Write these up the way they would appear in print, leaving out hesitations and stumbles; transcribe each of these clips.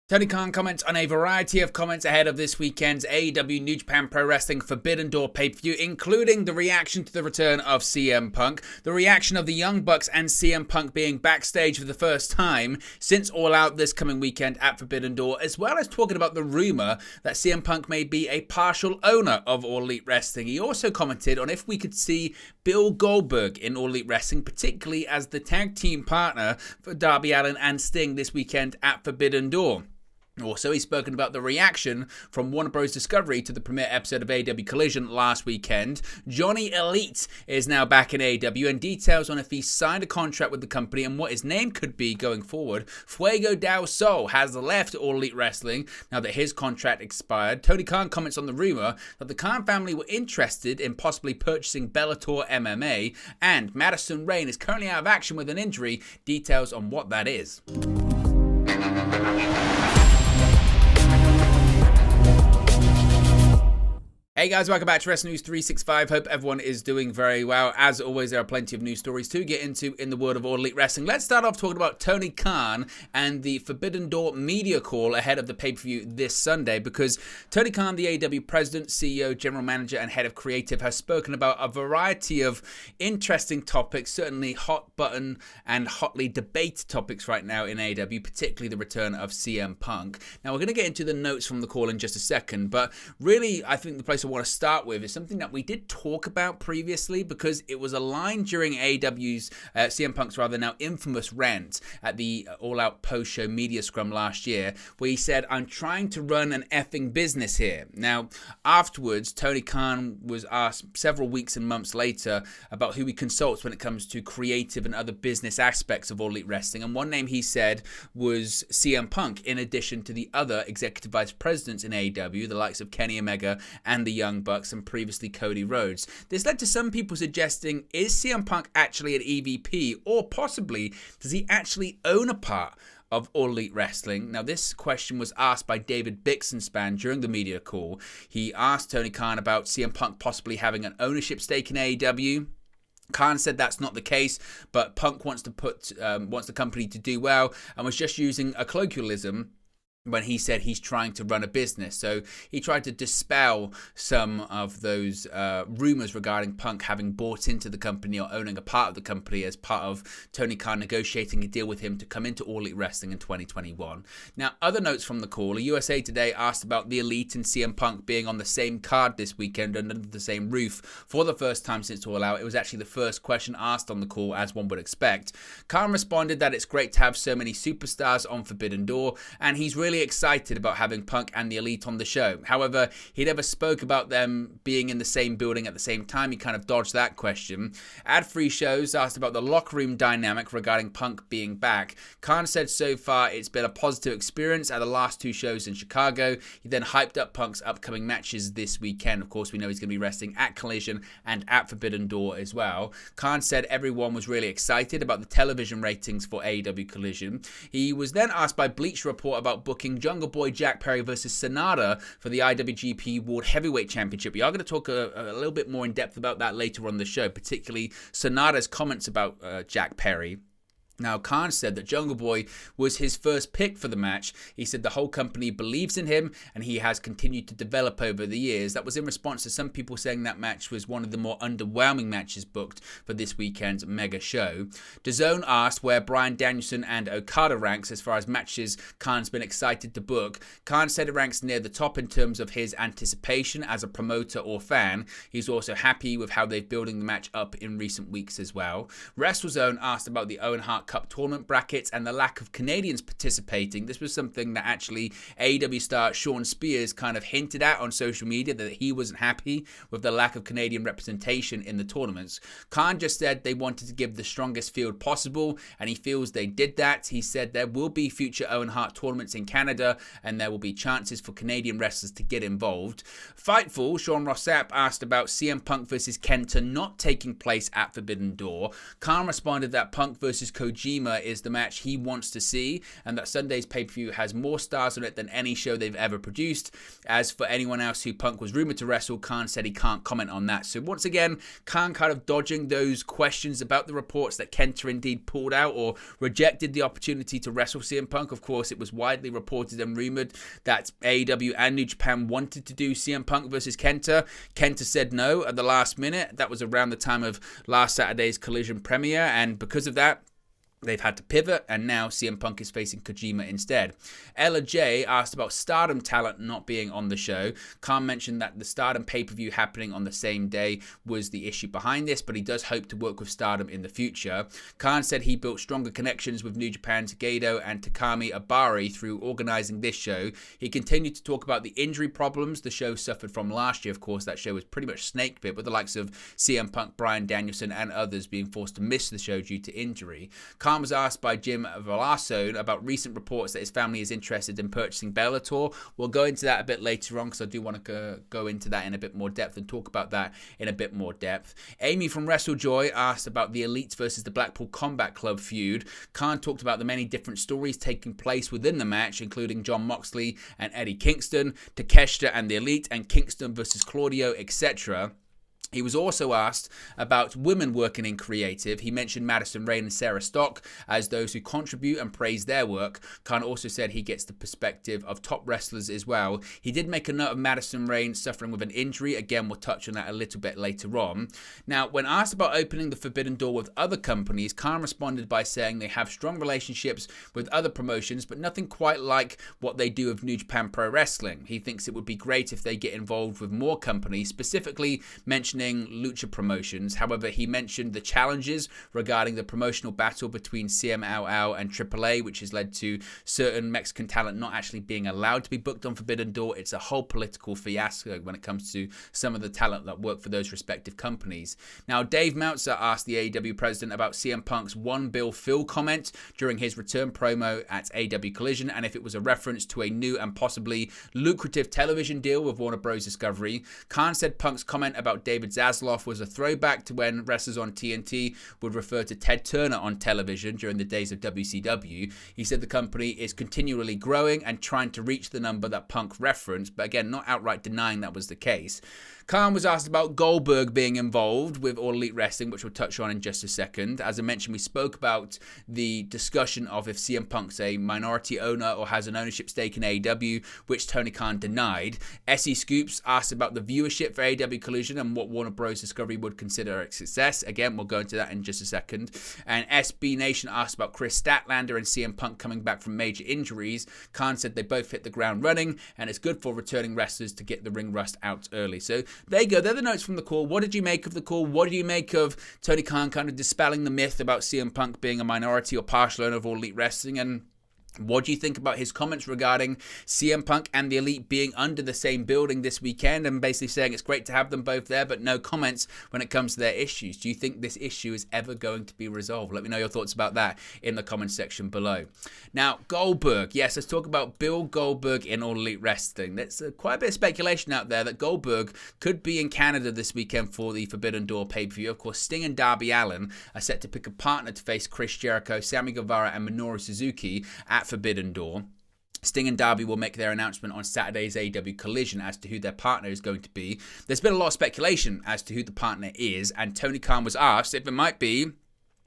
Tony Khan comments on a variety of comments ahead of this weekend's AEW New Japan Pro Wrestling Forbidden Door pay-per-view, including the reaction to the return of CM Punk, the reaction of the Young Bucks and CM Punk being backstage for the first time since All Out this coming weekend at Forbidden Door, as well as talking about the rumor that CM Punk may be a partial owner of All Elite Wrestling. He also commented on if we could see Bill Goldberg in All Elite Wrestling, particularly as the tag team partner for Darby Allin and Sting this weekend at Forbidden Door. Also, he's spoken about the reaction from Warner Bros. Discovery to the premiere episode of AEW Collision last weekend. Johnny Elite is now back in AEW, and details on if he signed a contract with the company and what his name could be going forward. Fuego del Sol has left All Elite Wrestling now that his contract expired. Tony Khan comments on the rumor that the Khan family were interested in possibly purchasing Bellator MMA, and Madison Rayne is currently out of action with an injury. Details on what that is. Hey guys, welcome back to Wrestling News 365. Hope everyone is doing very well. As always, there are plenty of news stories to get into in the world of All Elite Wrestling. Let's start off talking about Tony Khan and the Forbidden Door media call ahead of the pay-per-view this Sunday, because Tony Khan, the AEW president, CEO, general manager, and head of creative, has spoken about a variety of interesting topics, certainly hot button and hotly debated topics right now in AEW, particularly the return of CM Punk. Now, we're going to get into the notes from the call in just a second, but really, I think the place I want to start with is something that we did talk about previously, because it was a line during AEW's CM Punk's now infamous rant at the All Out post-show media scrum last year, where he said, "I'm trying to run an effing business here." Now, afterwards, Tony Khan was asked several weeks and months later about who he consults when it comes to creative and other business aspects of All Elite Wrestling, and one name he said was CM Punk, in addition to the other executive vice presidents in AEW, the likes of Kenny Omega and the Young Bucks, and previously Cody Rhodes. This led to some people suggesting, is CM Punk actually an EVP, or possibly does he actually own a part of All Elite Wrestling? Now, this question was asked by David Bixenspan during the media call. He asked Tony Khan about CM Punk possibly having an ownership stake in AEW. Khan said that's not the case, but Punk wants the company to do well, and was just using a colloquialism when he said he's trying to run a business. So he tried to dispel some of those rumors regarding Punk having bought into the company or owning a part of the company as part of Tony Khan negotiating a deal with him to come into All Elite Wrestling in 2021. Now, other notes from the call. USA Today asked about the Elite and CM Punk being on the same card this weekend and under the same roof for the first time since All Out. It was actually the first question asked on the call, as one would expect. Khan responded that it's great to have so many superstars on Forbidden Door, and he's really excited about having Punk and the Elite on the show. However, he never spoke about them being in the same building at the same time. He kind of dodged that question. Ad-free shows asked about the locker room dynamic regarding Punk being back. Khan said so far it's been a positive experience at the last two shows in Chicago. He then hyped up Punk's upcoming matches this weekend. Of course, we know he's going to be wrestling at Collision and at Forbidden Door as well. Khan said everyone was really excited about the television ratings for AEW Collision. He was then asked by Bleacher Report about booking Jungle Boy Jack Perry versus Sonata for the IWGP World Heavyweight Championship. We are going to talk a little bit more in depth about that later on the show, particularly Sonata's comments about Jack Perry. Now, Khan said that Jungle Boy was his first pick for the match. He said the whole company believes in him, and he has continued to develop over the years. That was in response to some people saying that match was one of the more underwhelming matches booked for this weekend's mega show. DAZN asked where Bryan Danielson and Okada ranks as far as matches Khan's been excited to book. Khan said it ranks near the top in terms of his anticipation as a promoter or fan. He's also happy with how they're building the match up in recent weeks as well. WrestleZone asked about the Owen Hart Cup tournament brackets and the lack of Canadians participating. This was something that actually AEW star Shawn Spears kind of hinted at on social media, that he wasn't happy with the lack of Canadian representation in the tournaments. Khan just said they wanted to give the strongest field possible, and he feels they did that. He said there will be future Owen Hart tournaments in Canada, and there will be chances for Canadian wrestlers to get involved. Fightful, Sean Rossap asked about CM Punk versus Kenta not taking place at Forbidden Door. Khan responded that Punk versus Cody Kojima is the match he wants to see, and that Sunday's pay-per-view has more stars on it than any show they've ever produced. As for anyone else who Punk was rumored to wrestle, Khan said he can't comment on that. So once again, Khan kind of dodging those questions about the reports that Kenta indeed pulled out or rejected the opportunity to wrestle CM Punk. Of course, it was widely reported and rumored that AEW and New Japan wanted to do CM Punk versus Kenta. Kenta said no at the last minute. That was around the time of last Saturday's Collision premiere, and because of that, they've had to pivot, and now CM Punk is facing Kojima instead. Ella J asked about Stardom talent not being on the show. Khan mentioned that the Stardom pay-per-view happening on the same day was the issue behind this, but he does hope to work with Stardom in the future. Khan said he built stronger connections with New Japan's Gedo and Takami Abari through organising this show. He continued to talk about the injury problems the show suffered from last year. Of course, that show was pretty much snake bit, with the likes of CM Punk, Bryan Danielson, and others being forced to miss the show due to injury. Khan was asked by Jim Velasco about recent reports that his family is interested in purchasing Bellator. We'll go into that a bit later on, because I do want to go into that in a bit more depth and talk about that in a bit more depth. Amy from WrestleJoy asked about the Elites versus the Blackpool Combat Club feud. Khan talked about the many different stories taking place within the match, including Jon Moxley and Eddie Kingston, Takeshita and the Elite, and Kingston versus Claudio, etc. He was also asked about women working in creative. He mentioned Madison, Rayne, and Sarah Stock as those who contribute and praise their work. Khan also said he gets the perspective of top wrestlers as well. He did make a note of Madison Rayne suffering with an injury. Again, we'll touch on that a little bit later on. Now, when asked about opening the Forbidden Door with other companies, Khan responded by saying they have strong relationships with other promotions, but nothing quite like what they do with New Japan Pro Wrestling. He thinks it would be great if they get involved with more companies, specifically mentioning Lucha Promotions. However, he mentioned the challenges regarding the promotional battle between CMLL and AAA, which has led to certain Mexican talent not actually being allowed to be booked on Forbidden Door. It's a whole political fiasco when it comes to some of the talent that work for those respective companies. Now, Dave Meltzer asked the AEW president about CM Punk's One Bill Phil comment during his return promo at AEW Collision, and if it was a reference to a new and possibly lucrative television deal with Warner Bros. Discovery. Khan said Punk's comment about David Zasloff was a throwback to when wrestlers on TNT would refer to Ted Turner on television during the days of WCW. He said the company is continually growing and trying to reach the number that Punk referenced, but again, not outright denying that was the case. Khan was asked about Goldberg being involved with All Elite Wrestling, which we'll touch on in just a second. As I mentioned, we spoke about the discussion of if CM Punk's a minority owner or has an ownership stake in AEW, which Tony Khan denied. SE Scoops asked about the viewership for AEW Collision and what Warner Bros. Discovery would consider a success. Again, we'll go into that in just a second. And SB Nation asked about Chris Statlander and CM Punk coming back from major injuries. Khan said they both hit the ground running, and it's good for returning wrestlers to get the ring rust out early. So there you go. They're the notes from the call. What did you make of the call? What do you make of Tony Khan kind of dispelling the myth about CM Punk being a minority or partial owner of All Elite Wrestling? And what do you think about his comments regarding CM Punk and the Elite being under the same building this weekend and basically saying it's great to have them both there, but no comments when it comes to their issues? Do you think this issue is ever going to be resolved? Let me know your thoughts about that in the comments section below. Now, Goldberg. Yes, let's talk about Bill Goldberg in All Elite Wrestling. There's quite a bit of speculation out there that Goldberg could be in Canada this weekend for the Forbidden Door pay-per-view. Of course, Sting and Darby Allin are set to pick a partner to face Chris Jericho, Sammy Guevara, and Minoru Suzuki at Forbidden Door. Sting and Darby will make their announcement on Saturday's AEW Collision as to who their partner is going to be. There's been a lot of speculation as to who the partner is, and Tony Khan was asked if it might be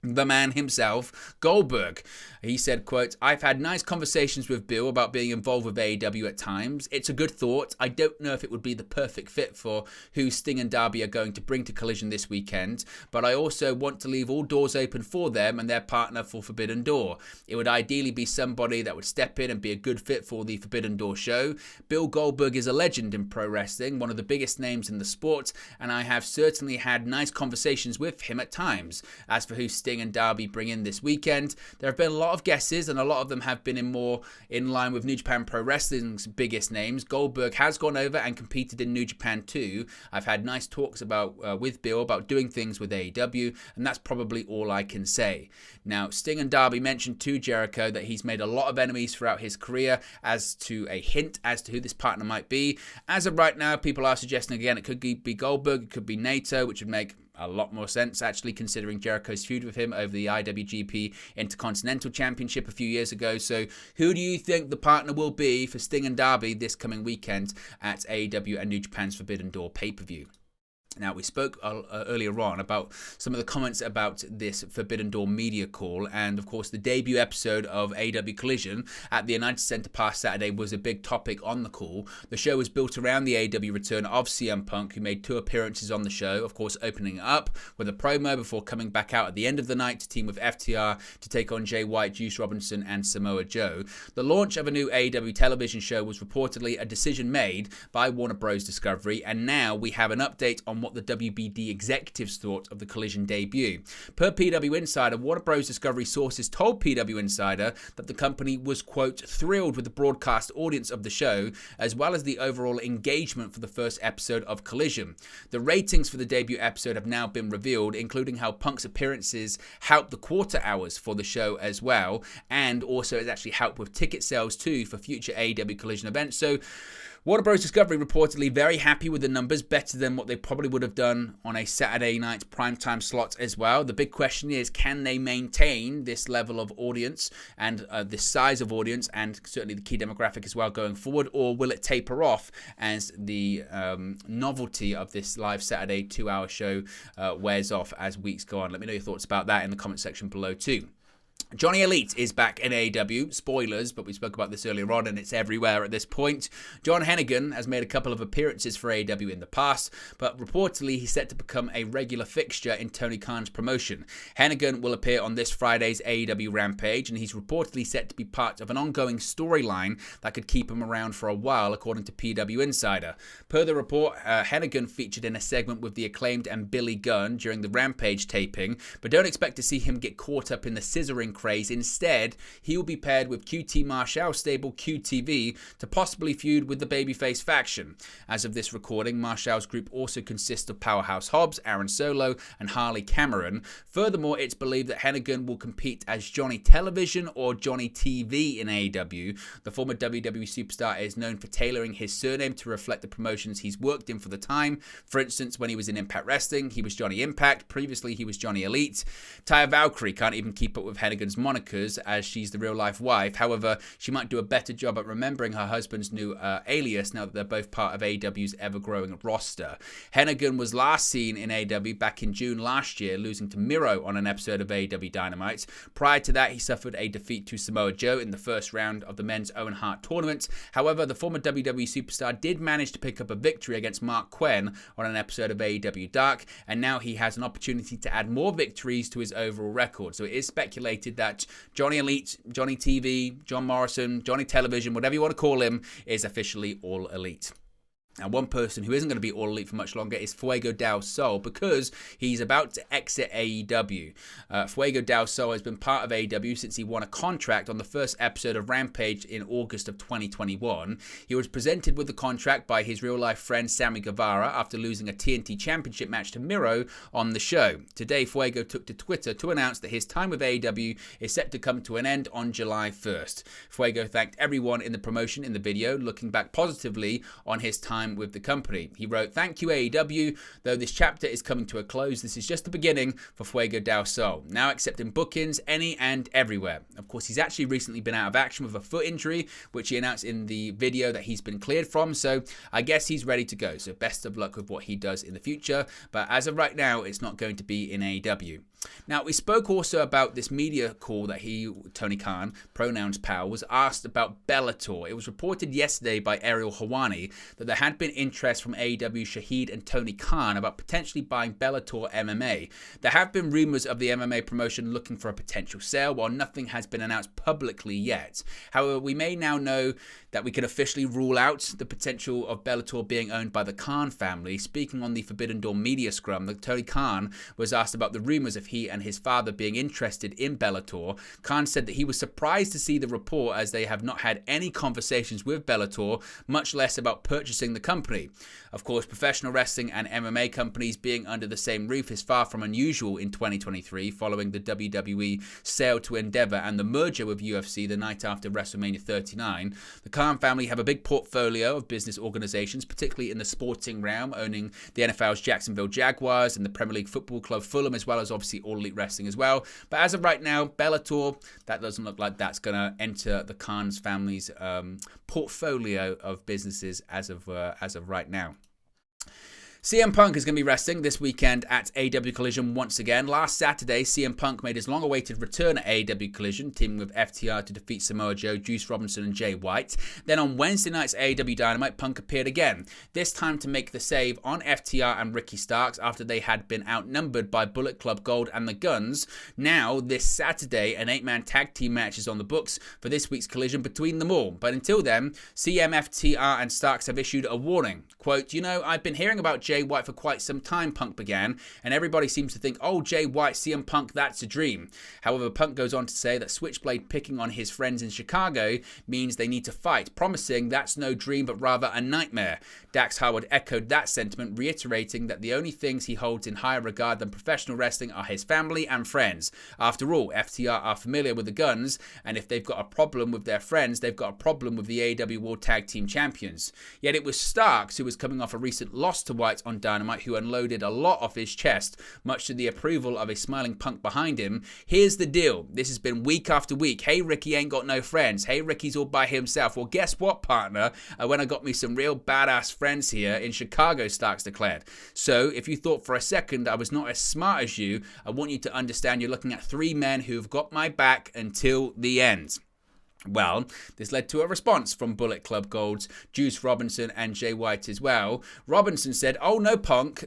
the man himself, Goldberg. He said, quote, "I've had nice conversations with Bill about being involved with AEW at times. It's a good thought. I don't know if it would be the perfect fit for who Sting and Darby are going to bring to Collision this weekend, but I also want to leave all doors open for them and their partner for Forbidden Door. It would ideally be somebody that would step in and be a good fit for the Forbidden Door show. Bill Goldberg is a legend in pro wrestling, one of the biggest names in the sport, and I have certainly had nice conversations with him at times. As for who Sting and Darby bring in this weekend, there have been a lot of guesses, and a lot of them have been more in line with New Japan Pro Wrestling's biggest names. Goldberg has gone over and competed in New Japan too. I've had nice talks with Bill about doing things with AEW, and that's probably all I can say." Now, Sting and Darby mentioned to Jericho that he's made a lot of enemies throughout his career, as to a hint as to who this partner might be. As of right now, people are suggesting again it could be Goldberg, it could be Naito, which would make a lot more sense, actually, considering Jericho's feud with him over the IWGP Intercontinental Championship a few years ago. So who do you think the partner will be for Sting and Darby this coming weekend at AEW and New Japan's Forbidden Door pay-per-view? Now, we spoke earlier on about some of the comments about this Forbidden Door media call, and of course the debut episode of AEW Collision at the United Center past Saturday was a big topic on the call. The show was built around the AEW return of CM Punk, who made 2 appearances on the show, of course opening up with a promo before coming back out at the end of the night to team with FTR to take on Jay White, Juice Robinson and Samoa Joe. The launch of a new AEW television show was reportedly a decision made by Warner Bros. Discovery, and now we have an update on what the WBD executives thought of the Collision debut. Per PW Insider, Warner Bros. Discovery sources told PW Insider that the company was, quote, thrilled with the broadcast audience of the show, as well as the overall engagement for the first episode of Collision. The ratings for the debut episode have now been revealed, including how Punk's appearances helped the quarter hours for the show as well, and also it's actually helped with ticket sales too for future AEW Collision events. So Warner Bros. Discovery reportedly very happy with the numbers, better than what they probably would have done on a Saturday night primetime slot as well. The big question is, can they maintain this level of audience and this size of audience, and certainly the key demographic as well going forward, or will it taper off as the novelty of this live Saturday 2-hour show wears off as weeks go on? Let me know your thoughts about that in the comment section below too. Johnny Elite is back in AEW. Spoilers, but we spoke about this earlier on and it's everywhere at this point. John Hennigan has made a couple of appearances for AEW in the past, but reportedly he's set to become a regular fixture in Tony Khan's promotion. Hennigan will appear on this Friday's AEW Rampage, and he's reportedly set to be part of an ongoing storyline that could keep him around for a while, according to PW Insider. Per the report, Hennigan featured in a segment with the Acclaimed and Billy Gunn during the Rampage taping, but don't expect to see him get caught up in the scissoring craze. Instead, he will be paired with QT Marshall's stable QTV to possibly feud with the babyface faction. As of this recording, Marshall's group also consists of Powerhouse Hobbs, Aaron Solo, and Harley Cameron. Furthermore, it's believed that Hennigan will compete as Johnny Television or Johnny TV in AEW. The former WWE superstar is known for tailoring his surname to reflect the promotions he's worked in for the time. For instance, when he was in Impact Wrestling, he was Johnny Impact. Previously, he was Johnny Elite. Taya Valkyrie can't even keep up with Hennigan's monikers, as she's the real-life wife. However, she might do a better job at remembering her husband's new alias now that they're both part of AEW's ever-growing roster. Hennigan was last seen in AEW back in June last year, losing to Miro on an episode of AEW Dynamite. Prior to that, he suffered a defeat to Samoa Joe in the first round of the men's Owen Hart tournament. However, the former WWE superstar did manage to pick up a victory against Mark Quinn on an episode of AEW Dark, and now he has an opportunity to add more victories to his overall record. So it is speculated that Johnny Elite, Johnny TV, John Morrison, Johnny Television, whatever you want to call him, is officially all elite. Now, one person who isn't going to be all elite for much longer is Fuego del Sol, because he's about to exit AEW. Fuego del Sol has been part of AEW since he won a contract on the first episode of Rampage in August of 2021. He was presented with the contract by his real-life friend Sammy Guevara after losing a TNT Championship match to Miro on the show. Today, Fuego took to Twitter to announce that his time with AEW is set to come to an end on July 1st. Fuego thanked everyone in the promotion in the video, looking back positively on his time with the company. He wrote, "Thank you AEW, though this chapter is coming to a close, this is just the beginning for Fuego del Sol. Now accepting bookings any and everywhere." Of course, he's actually recently been out of action with a foot injury, which he announced in the video that he's been cleared from, so I guess he's ready to go. So best of luck with what he does in the future, but as of right now, it's not going to be in AEW. Now, we spoke also about this media call that Tony Khan, pronouns pal, was asked about Bellator. It was reported yesterday by Ariel Hawani that there had been interest from AEW, Shahid and Tony Khan about potentially buying Bellator MMA. There have been rumors of the MMA promotion looking for a potential sale, while nothing has been announced publicly yet. However, we may now know that we can officially rule out the potential of Bellator being owned by the Khan family. Speaking on the Forbidden Door media scrum, Tony Khan was asked about the rumors a he and his father being interested in Bellator, Khan said that he was surprised to see the report as they have not had any conversations with Bellator, much less about purchasing the company. Of course, professional wrestling and MMA companies being under the same roof is far from unusual in 2023 following the WWE sale to Endeavor and the merger with UFC the night after WrestleMania 39. The Khan family have a big portfolio of business organizations, particularly in the sporting realm, owning the NFL's Jacksonville Jaguars and the Premier League Football Club Fulham, as well as obviously All Elite Wrestling as well. But as of right now, Bellator, that doesn't look like that's going to enter the Khan's family's portfolio of businesses as of right now. CM Punk is going to be wrestling this weekend at AEW Collision once again. Last Saturday, CM Punk made his long-awaited return at AEW Collision, teaming with FTR to defeat Samoa Joe, Juice Robinson, and Jay White. Then on Wednesday night's AEW Dynamite, Punk appeared again, this time to make the save on FTR and Ricky Starks after they had been outnumbered by Bullet Club Gold and the Guns. Now, this Saturday, an 8-man tag team match is on the books for this week's Collision between them all. But until then, CM, FTR, and Starks have issued a warning. Quote, I've been hearing about Jay White for quite some time, Punk began, and everybody seems to think, oh, Jay White, CM Punk, that's a dream. However, Punk goes on to say that Switchblade picking on his friends in Chicago means they need to fight, promising that's no dream but rather a nightmare. Dax Harwood echoed that sentiment, reiterating that the only things he holds in higher regard than professional wrestling are his family and friends. After all, FTR are familiar with the Guns, and if they've got a problem with their friends, they've got a problem with the AEW World Tag Team Champions. Yet it was Starks who was coming off a recent loss to White on Dynamite who unloaded a lot off his chest, much to the approval of a smiling Punk behind him. Here's the deal. This has been week after week. Hey, Ricky ain't got no friends. Hey, Ricky's all by himself. Well, guess what, partner? When I got me some real badass friends here in Chicago, Starks declared. So, if you thought for a second I was not as smart as you, I want you to understand you're looking at 3 men who've got my back until the end. Well, this led to a response from Bullet Club Gold's Juice Robinson and Jay White as well. Robinson said, oh no, Punk.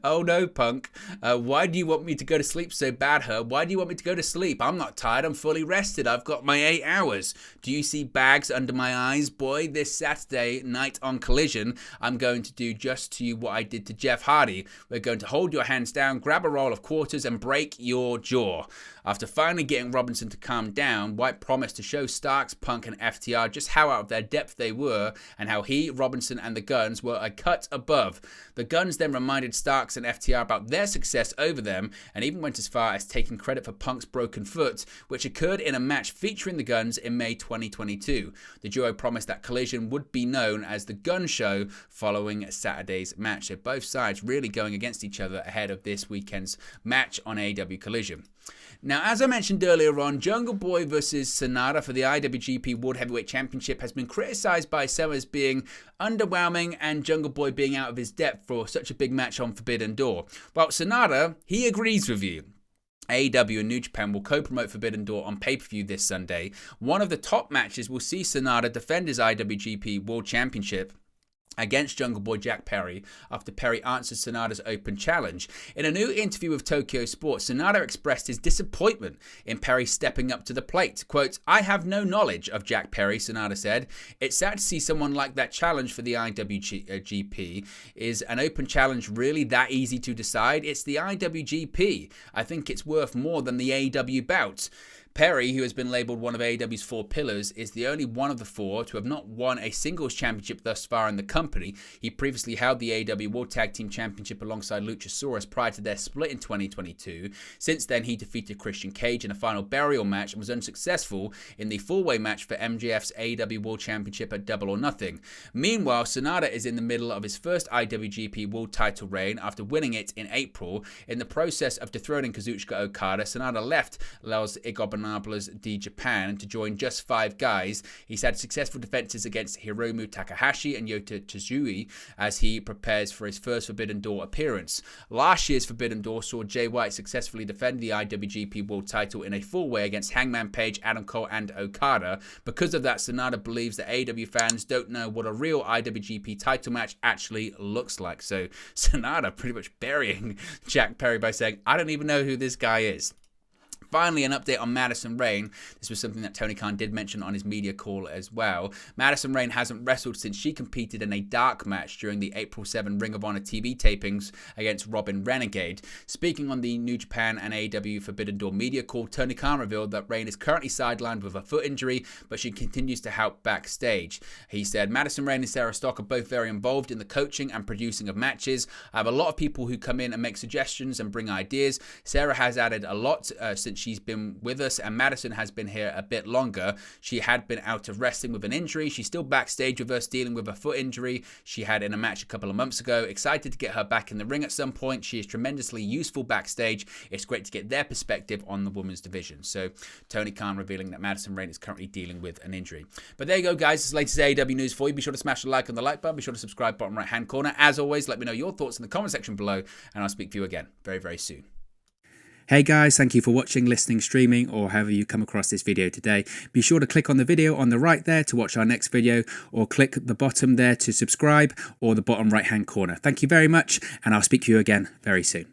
Oh no, Punk. Why do you want me to go to sleep so bad, her? Why do you want me to go to sleep? I'm not tired. I'm fully rested. I've got my 8 hours. Do you see bags under my eyes? Boy, this Saturday night on Collision, I'm going to do just to you what I did to Jeff Hardy. We're going to hold your hands down, grab a roll of quarters, and break your jaw. After finally getting Robinson to calm down, White promised to show Starks, Punk, and FTR just how out of their depth they were and how he, Robinson, and the Guns were a cut above. The Guns then reminded Starks and FTR about their success over them and even went as far as taking credit for Punk's broken foot, which occurred in a match featuring the Guns in May 2022. The duo promised that Collision would be known as the Gun Show following Saturday's match. So both sides really going against each other ahead of this weekend's match on AEW Collision. Now, as I mentioned earlier on, Jungle Boy versus Sonata for the IWGP World Heavyweight Championship has been criticized by some as being underwhelming and Jungle Boy being out of his depth for such a big match on Forbidden Door. Well, Sonata, he agrees with you. AEW and New Japan will co-promote Forbidden Door on pay-per-view this Sunday. One of the top matches will see Sonata defend his IWGP World Championship against Jungle Boy Jack Perry after Perry answered Sonata's open challenge. In a new interview with Tokyo Sports, Sonata expressed his disappointment in Perry stepping up to the plate. Quote, I have no knowledge of Jack Perry, Sonata said. It's sad to see someone like that challenge for the IWGP. Is an open challenge really that easy to decide? It's the IWGP. I think it's worth more than the AEW bout. Perry, who has been labelled one of AEW's 4 pillars, is the only one of the 4 to have not won a singles championship thus far in the company. He previously held the AEW World Tag Team Championship alongside Luchasaurus prior to their split in 2022. Since then, he defeated Christian Cage in a final burial match and was unsuccessful in the 4-way match for MJF's AEW World Championship at Double or Nothing. Meanwhile, Sonata is in the middle of his first IWGP World title reign after winning it in April. In the process of dethroning Kazuchika Okada, Sonata left Los Ingobernables de Japan to join Just 5 Guys. He's had successful defenses against Hiromu Takahashi and Yota Tsuji as he prepares for his first Forbidden Door appearance. Last year's Forbidden Door saw Jay White successfully defend the IWGP World title in a 4-way against Hangman Page, Adam Cole, and Okada. Because of that, Sonata believes that AEW fans don't know what a real IWGP title match actually looks like. So Sonata pretty much burying Jack Perry by saying, I don't even know who this guy is. finally, an update on Madison Rayne. This was something that Tony Khan did mention on his media call as well. Madison Rayne hasn't wrestled since she competed in a dark match during the April 7 Ring of Honor TV tapings against Robin Renegade. Speaking on the New Japan and AEW Forbidden Door media call, Tony Khan revealed that Rayne is currently sidelined with a foot injury, but she continues to help backstage. He said, Madison Rayne and Sarah Stock are both very involved in the coaching and producing of matches. I have a lot of people who come in and make suggestions and bring ideas. Sarah has added a lot since she's been with us, and Madison has been here a bit longer. She had been out of wrestling with an injury. She's still backstage with us dealing with a foot injury she had in a match a couple of months ago. Excited to get her back in the ring at some point. She is tremendously useful backstage. It's great to get their perspective on the women's division. So Tony Khan revealing that Madison Rayne is currently dealing with an injury. But there you go, guys. This is the latest AEW news for you. Be sure to smash the like on the like button. Be sure to subscribe bottom right hand corner. As always, let me know your thoughts in the comment section below, and I'll speak to you again very, very soon. Hey guys, thank you for watching, listening, streaming, or however you come across this video today. Be sure to click on the video on the right there to watch our next video, or click the bottom there to subscribe, or the bottom right hand corner. Thank you very much, and I'll speak to you again very soon.